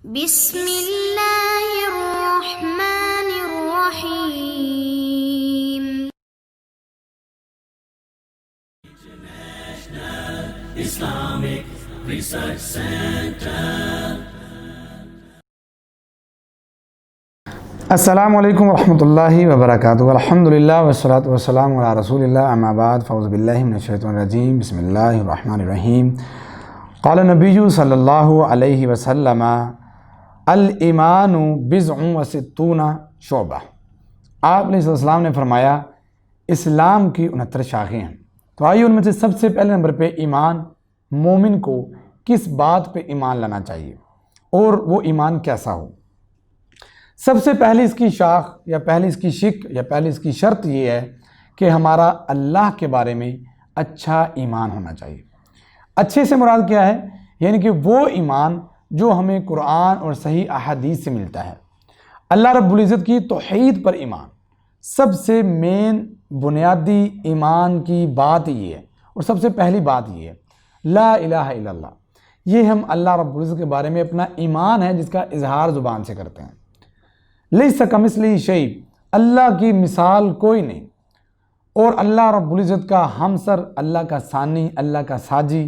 بسم اللہ الرحمن الرحیم۔ Islamic Research Center. السلام علیکم ورحمۃ اللہ وبرکاتہ۔ الحمدللہ والصلاۃ والسلام علی رسول اللہ، اما بعد فاعوذ باللہ من الشیطان الرجیم، بسم اللہ الرحمن الرحیم۔ قال نبی صلی اللہ علیہ وسلم الایمان بضع وستون شعبہ۔ آپ علیہ السلام نے فرمایا اسلام کی 69 شاخیں ہیں۔ تو آئیے ان میں سے سب سے پہلے نمبر پہ ایمان، مومن کو کس بات پہ ایمان لانا چاہیے اور وہ ایمان کیسا ہو۔ سب سے پہلی اس کی شاخ یا پہلی اس کی شک یا پہلی اس کی شرط یہ ہے کہ ہمارا اللہ کے بارے میں اچھا ایمان ہونا چاہیے۔ اچھے سے مراد کیا ہے؟ یعنی کہ وہ ایمان جو ہمیں قرآن اور صحیح احادیث سے ملتا ہے۔ اللہ رب العزت کی توحید پر ایمان سب سے مین بنیادی ایمان کی بات یہ ہے، اور سب سے پہلی بات یہ ہے لا الہ الا اللہ۔ یہ ہم اللہ رب العزت کے بارے میں اپنا ایمان ہے جس کا اظہار زبان سے کرتے ہیں۔ لیس کمثلہ شیء، اللہ کی مثال کوئی نہیں، اور اللہ رب العزت کا ہمسر، اللہ کا ثانی، اللہ کا ساجی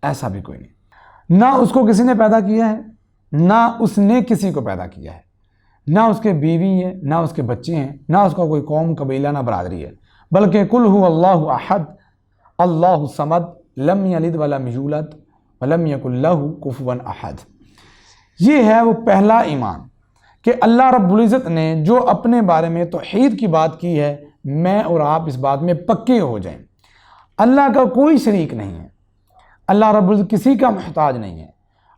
ایسا بھی کوئی نہیں۔ نہ اس کو کسی نے پیدا کیا ہے، نہ اس نے کسی کو پیدا کیا ہے، نہ اس کے بیوی ہیں، نہ اس کے بچے ہیں، نہ اس کا کوئی قوم، قبیلہ، نہ برادری ہے، بلکہ قل هو اللہ احد اللہ الصمد لم یلد ولم یولد ولم یکن لہ کفوا احد۔ یہ ہے وہ پہلا ایمان کہ اللہ رب العزت نے جو اپنے بارے میں توحید کی بات کی ہے، میں اور آپ اس بات میں پکے ہو جائیں۔ اللہ کا کوئی شریک نہیں ہے، اللہ رب العزت کسی کا محتاج نہیں ہے،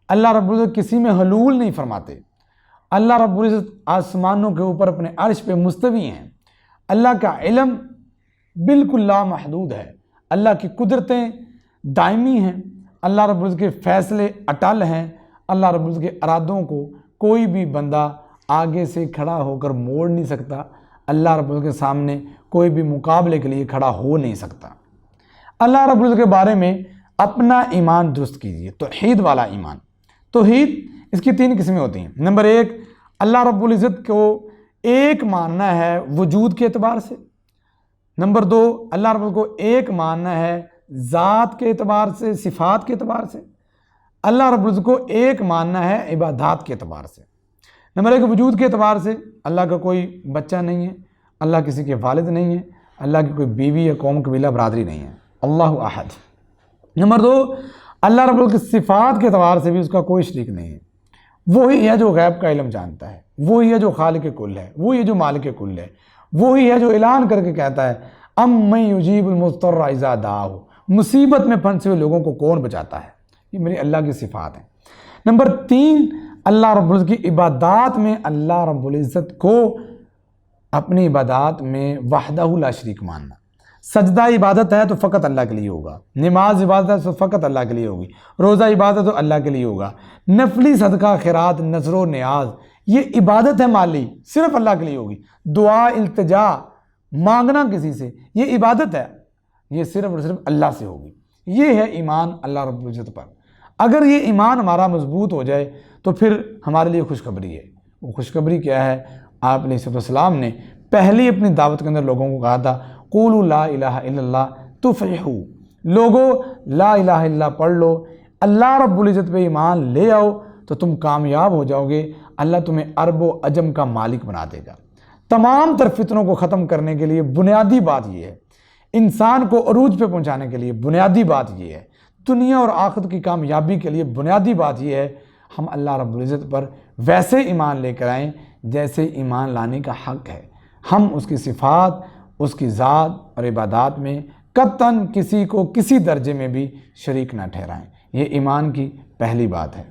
اللہ رب العزت کسی میں حلول نہیں فرماتے، اللہ رب العزت آسمانوں کے اوپر اپنے عرش پہ مستوی ہیں، اللہ کا علم بالکل لامحدود ہے، اللہ کی قدرتیں دائمی ہیں، اللہ رب العزت کے فیصلے اٹل ہیں، اللہ رب العزت کے ارادوں کو کوئی بھی بندہ آگے سے کھڑا ہو کر موڑ نہیں سکتا، اللہ رب العزت کے سامنے کوئی بھی مقابلے کے لیے کھڑا ہو نہیں سکتا۔ اللہ رب العزت کے بارے میں اپنا ایمان درست کیجیے، توحید والا ایمان۔ توحید اس کی 3 قسمیں ہوتی ہیں۔ نمبر 1، اللہ رب العزت کو ایک ماننا ہے وجود کے اعتبار سے۔ نمبر 2، اللہ رب العزت کو ایک ماننا ہے ذات کے اعتبار سے، صفات کے اعتبار سے۔ اللہ رب العزت کو ایک ماننا ہے عبادات کے اعتبار سے۔ نمبر 1، وجود کے اعتبار سے اللہ کا کوئی بچہ نہیں ہے، اللہ کسی کے والد نہیں ہے، اللہ کی کوئی بیوی یا قوم، قبیلہ، برادری نہیں ہے، اللہ احد۔ نمبر 2، اللہ رب العزت کی صفات کے اعتبار سے بھی اس کا کوئی شریک نہیں ہے۔ وہی ہے جو غیب کا علم جانتا ہے، وہی ہے جو خالق کل ہے، وہی ہے جو مالک کل ہے، وہی ہے جو اعلان کر کے کہتا ہے امن یجیب المضطر اذا دعاہ، مصیبت میں پھنسے ہوئے لوگوں کو کون بچاتا ہے۔ یہ میری اللہ کی صفات ہیں۔ نمبر 3، اللہ رب العزت کی عبادات میں اللہ رب العزت کو اپنی عبادات میں وحدہ لا شریک ماننا۔ سجدہ عبادت ہے تو فقط اللہ کے لیے ہوگا، نماز عبادت ہے تو فقط اللہ کے لیے ہوگی، روزہ عبادت تو اللہ کے لیے ہوگا، نفلی صدقہ، خیرات، نذر و نیاز یہ عبادت ہے مالی، صرف اللہ کے لیے ہوگی۔ دعا، التجا، مانگنا کسی سے، یہ عبادت ہے، یہ صرف اور صرف اللہ سے ہوگی۔ یہ ہے ایمان اللہ رب العزت پر۔ اگر یہ ایمان ہمارا مضبوط ہو جائے تو پھر ہمارے لیے خوشخبری ہے۔ وہ خوشخبری کیا ہے؟ آپ علیہ السلام نے پہلی اپنی دعوت کے اندر لوگوں کو کہا تھا قولوا لا الہ الا اللہ تفلحوا، لوگو لا الہ الا اللہ پڑھ لو، اللہ رب العزت پہ ایمان لے آؤ تو تم کامیاب ہو جاؤ گے، اللہ تمہیں عرب و عجم کا مالک بنا دے گا۔ تمام تر فتنوں کو ختم کرنے کے لیے بنیادی بات یہ ہے، انسان کو عروج پہ پہنچانے کے لیے بنیادی بات یہ ہے، دنیا اور آخرت کی کامیابی کے لیے بنیادی بات یہ ہے، ہم اللہ رب العزت پر ویسے ایمان لے کر آئیں جیسے ایمان لانے کا حق ہے۔ ہم اس کی صفات، اس کی ذات اور عبادات میں قطعاً کسی کو کسی درجے میں بھی شریک نہ ٹھہرائیں۔ یہ ایمان کی پہلی بات ہے۔